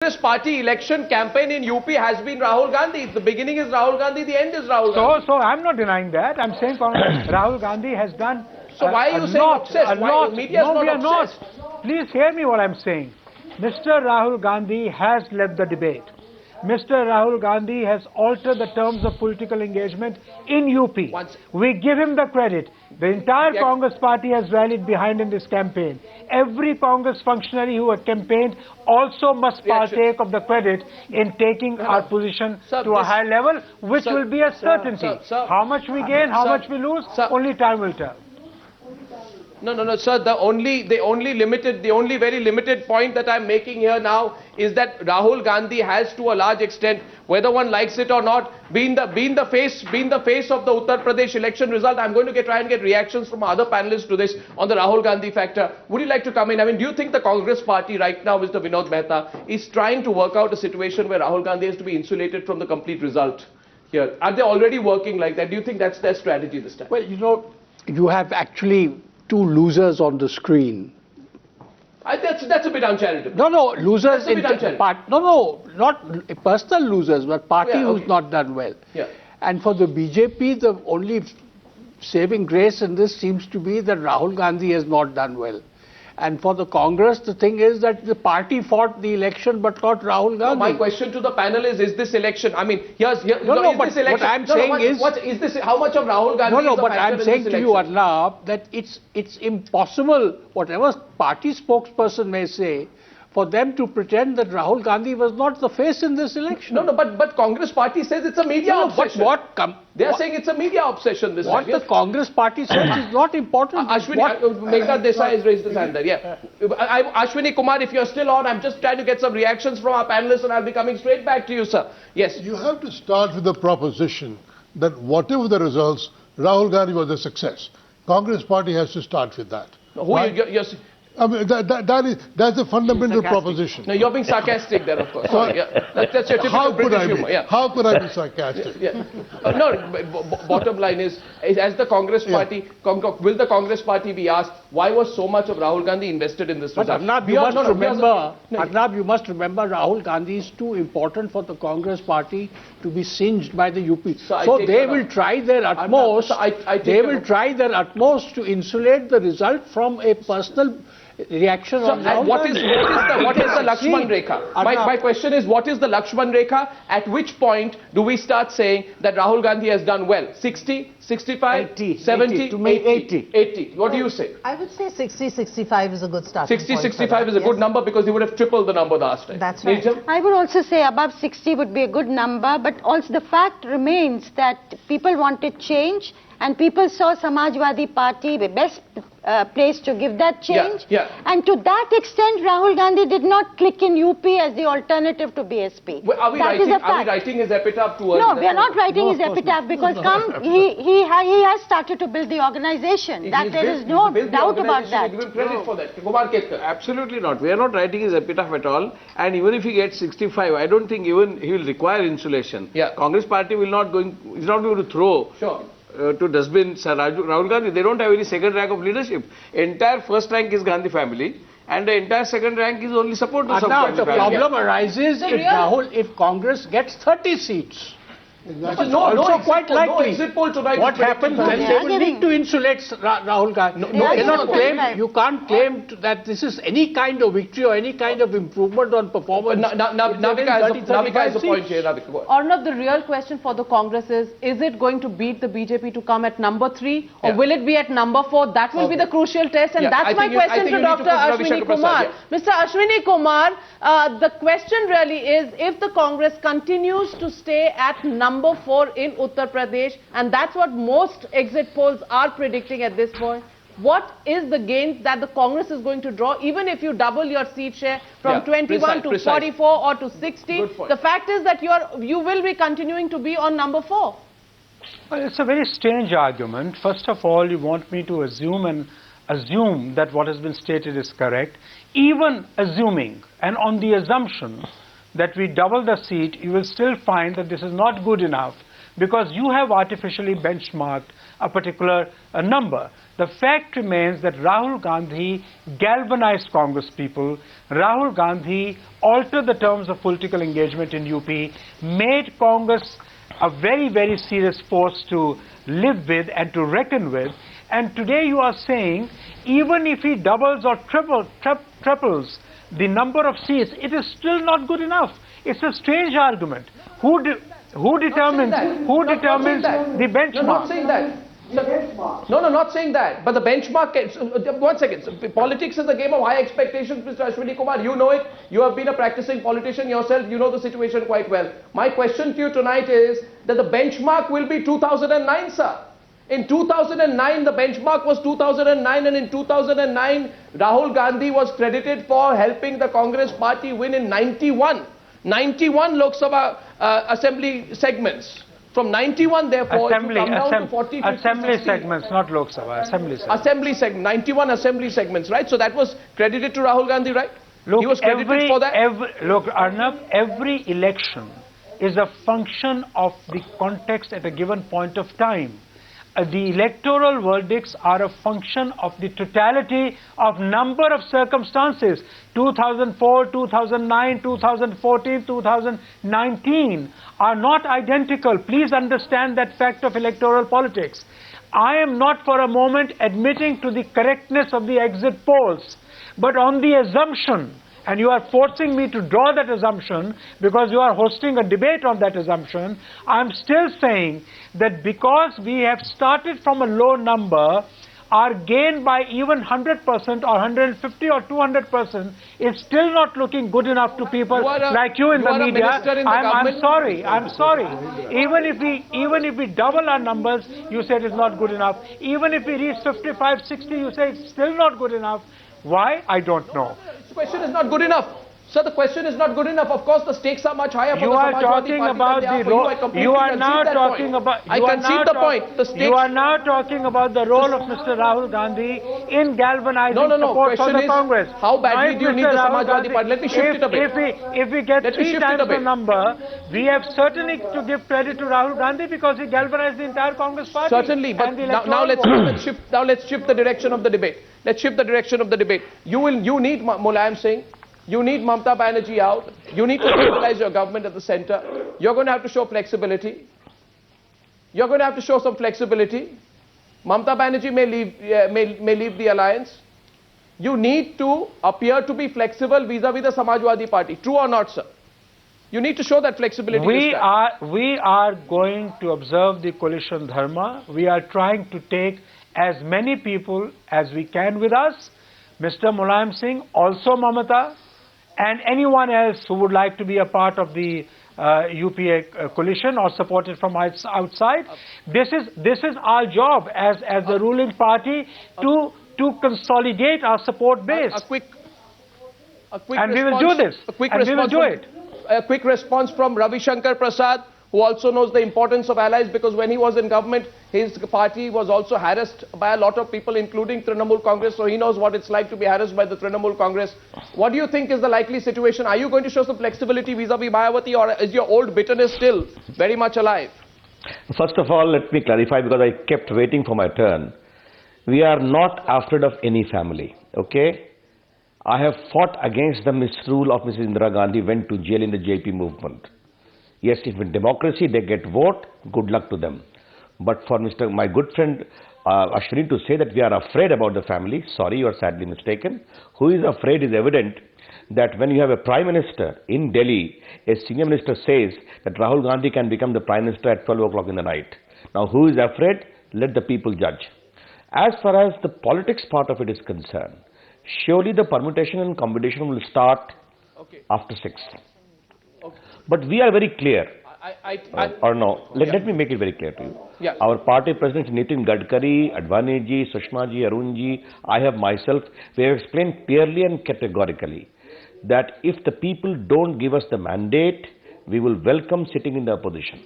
This party election campaign in UP has been Rahul Gandhi. The beginning is Rahul Gandhi, the end is Rahul Gandhi. So I'm not denying that. I'm saying Rahul Gandhi has done. So why are you saying obsessed? Why media is no, not we are obsessed? not. Please hear me what I'm saying. Mr. Rahul Gandhi has led the debate. Mr. Rahul Gandhi has altered the terms of political engagement in UP. We give him the credit. The entire Congress party has rallied behind in this campaign. Every Congress functionary who had campaigned also must partake of the credit in taking our position to a high level, which will be a certainty. How much we gain, how much we lose, only time will tell. No, sir. The only very limited point that I'm making here now is that Rahul Gandhi has, to a large extent, whether one likes it or not, been the face of the Uttar Pradesh election result. I'm going to try and get reactions from other panelists to this on the Rahul Gandhi factor. Would you like to come in? I mean, do you think the Congress party right now, Mr. Vinod Mehta, is trying to work out a situation where Rahul Gandhi has to be insulated from the complete result here? Are they already working like that? Do you think that's their strategy this time? Well, you know, you have actually two losers on the screen. That's a bit uncharitable. No, losers in part. No, not personal losers, but party who's not done well. Yeah. And for the BJP, the only saving grace in this seems to be that Rahul Gandhi has not done well. And for the Congress, the thing is that the party fought the election but not Rahul Gandhi. No, my question to the panel is this election, I mean, but what I'm saying is how much of Rahul Gandhi No, but I'm saying to you, Arnab, that it's impossible, whatever party spokesperson may say, for them to pretend that Rahul Gandhi was not the face in this election. No, but Congress party says it's a media obsession. They are saying it's a media obsession this time. What the Congress party says is not important. Ashwini, Meghnad Desai has raised his hand there. Yeah. Ashwini Kumar, if you're still on, I'm just trying to get some reactions from our panelists and I'll be coming straight back to you, sir. Yes. You have to start with the proposition that whatever the results, Rahul Gandhi was a success. Congress party has to start with that. I mean, that's a fundamental proposition. No, you're being sarcastic there, of course. Sorry, that's your typical British humor. Yeah. How could I be sarcastic? Bottom line is, as the Congress party, will the Congress party be asked, why was so much of Rahul Gandhi invested in this result? Arnab, you must remember Rahul Gandhi is too important for the Congress party to be singed by the UP. So they will try their utmost. They will try their utmost to insulate the result from a personal reaction on what is the Lakshman Rekha? My question is, what is the Lakshman Rekha? At which point do we start saying that Rahul Gandhi has done well? 60, 65, 80, 70, 80. What do you say? I would say 60, 65 is a good start. 60, 65 is a good number because he would have tripled the number last time. That's right. I would also say above 60 would be a good number, but also the fact remains that people wanted change and people saw Samajwadi Party the best place to give that change. And to that extent, Rahul Gandhi did not click in UP as the alternative to BSP. Well, are we writing his epitaph too early? No, we are not writing his epitaph because he has started to build the organization. There is no doubt about that. Give him credit for that. Kumar Ketkar. Absolutely not. We are not writing his epitaph at all. And even if he gets 65, I don't think even he will require insulation. Congress party is not going to throw. To dustbin Rahul Gandhi. They don't have any second rank of leadership. Entire first rank is Gandhi family and the entire second rank is only support to some Now the problem arises if Congress gets 30 seats. That is also quite likely. What happens when they will need to insulate Rahul Gandhi? You can't claim that this is any kind of victory or any kind of improvement on performance. Navika has a point here. Arnab, the real question for the Congress is it going to beat the BJP to come at number 3 or will it be at number 4? That will be the crucial test, and that's my question to Dr. Ashwini Kumar. Mr. Ashwini Kumar, the question really is, if the Congress continues to stay at number 4 in Uttar Pradesh, and that's what most exit polls are predicting at this point, what is the gains that the Congress is going to draw, even if you double your seat share from 21 to 44 or to 60? The fact is that you will be continuing to be on number 4. Well, it's a very strange argument. First of all, you want me to assume that what has been stated is correct. Even assuming and on the assumption that we double the seat, you will still find that this is not good enough because you have artificially benchmarked a particular number. The fact remains that Rahul Gandhi galvanized Congress people. Rahul Gandhi altered the terms of political engagement in UP, made Congress a very, very serious force to live with and to reckon with. And today you are saying, even if he doubles or triples the number of seats, it is still not good enough. It's a strange argument. Who determines the benchmark? No, not saying that. No, not saying that. But the benchmark, 1 second. Politics is a game of high expectations, Mr. Ashwini Kumar. You know it. You have been a practicing politician yourself. You know the situation quite well. My question to you tonight is that the benchmark will be 2009, sir. In 2009, the benchmark was 2009, and in 2009, Rahul Gandhi was credited for helping the Congress party win in 91 Lok Sabha assembly segments. From 91, therefore, assembly, come down to 40, 50, assembly 60. segments, not Lok Sabha, assembly segments. Assembly segment, 91 assembly segments, right? So that was credited to Rahul Gandhi, right? Look, he was credited for that? Look, Arnab, every election is a function of the context at a given point of time. The electoral verdicts are a function of the totality of number of circumstances. 2004, 2009, 2014, 2019 are not identical. Please understand that fact of electoral politics. I am not for a moment admitting to the correctness of the exit polls, but on the assumption, and you are forcing me to draw that assumption because you are hosting a debate on that assumption, I am still saying that because we have started from a low number, our gain by even 100% or 150 or 200% is still not looking good enough to people like you in the media. I'm sorry. Even if we double our numbers, you said it's not good enough. Even if we reach 55, 60, you say it's still not good enough. Why? I don't know. The question is not good enough. Sir, the question is not good enough. Of course, the stakes are much higher for the Samajwadi Party than they are for you. I completely concede that point. I concede the point. The stakes. You are now talking about the role of Mr. Rahul Gandhi in galvanizing support for the Congress. How badly do you need the Samajwadi Party? Let me shift it a bit. If we get 3 times the number, we have certainly to give credit to Rahul Gandhi because he galvanized the entire Congress Party. Certainly, but now let's shift the direction of the debate. Let's shift the direction of the debate. You need Mulayam Singh. You need Mamata Banerjee out. You need to stabilize your government at the center. You're going to have to show flexibility. You're going to have to show some flexibility. Mamata Banerjee may leave the alliance. You need to appear to be flexible vis-a-vis the Samajwadi Party. True or not, sir? You need to show that flexibility. We are going to observe the coalition dharma. We are trying to take as many people as we can with us. Mr. Mulayam Singh, also Mamata, and anyone else who would like to be a part of the UPA coalition or support it from outside. This is our job as the ruling party to consolidate our support base. And we will do this. And we will do it. A quick response from Ravi Shankar Prasad, who also knows the importance of allies, because when he was in government, his party was also harassed by a lot of people, including Trinamool Congress, so he knows what it's like to be harassed by the Trinamool Congress. What do you think is the likely situation? Are you going to show some flexibility vis-a-vis Mayawati, or is your old bitterness still very much alive? First of all, let me clarify, because I kept waiting for my turn. We are not afraid of any family, okay? I have fought against the misrule of Mrs. Indira Gandhi, went to jail in the JP movement. Yes, if in democracy they get vote, good luck to them. But for my good friend Ashwini to say that we are afraid about the family, sorry, you are sadly mistaken. Who is afraid is evident that when you have a Prime Minister in Delhi, a senior minister says that Rahul Gandhi can become the Prime Minister at 12 o'clock in the night. Now who is afraid? Let the people judge. As far as the politics part of it is concerned, surely the permutation and combination will start after 6. But we are very clear. Let me make it very clear to you. Yeah. Our party presidents Nitin Gadkari, Advani ji, Sushma ji, Arun ji, I have myself, we have explained clearly and categorically that if the people don't give us the mandate, we will welcome sitting in the opposition.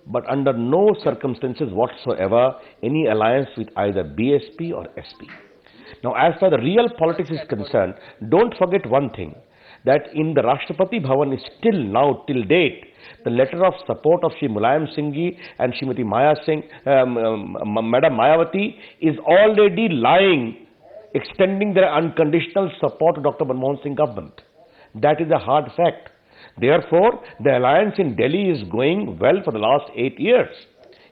But under no circumstances whatsoever, any alliance with either BSP or SP. Now, as far as the real politics is concerned, don't forget one thing, that in the Rashtrapati Bhavan is still now, till date, the letter of support of Shri Mulayam Singh ji and Srimati Maya Singh, Madam Mayawati is already lying, extending their unconditional support to Dr. Manmohan Singh government. That is a hard fact. Therefore, the alliance in Delhi is going well for the last 8 years.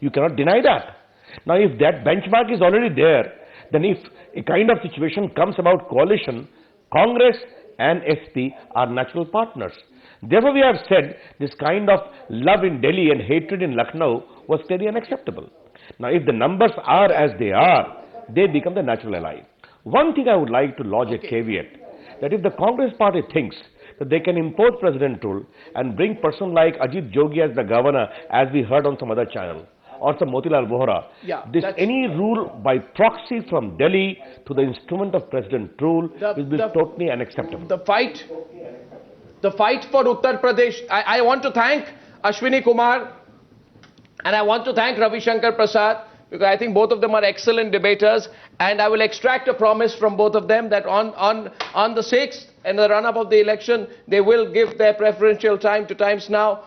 You cannot deny that. Now, if that benchmark is already there, then if a kind of situation comes about coalition, Congress and SP are natural partners. Therefore, we have said this kind of love in Delhi and hatred in Lucknow was clearly unacceptable. Now, if the numbers are as they are, they become the natural ally. One thing I would like to lodge a caveat, that if the Congress party thinks that they can impose president rule and bring person like Ajit Jogi as the governor, as we heard on some other channel, or some Motilal Vohra, any rule by proxy from Delhi to the instrument of president rule will be totally unacceptable. The fight for Uttar Pradesh, I want to thank Ashwini Kumar and I want to thank Ravi Shankar Prasad, because I think both of them are excellent debaters, and I will extract a promise from both of them that on the 6th, in the run-up of the election, they will give their preferential time to Times Now.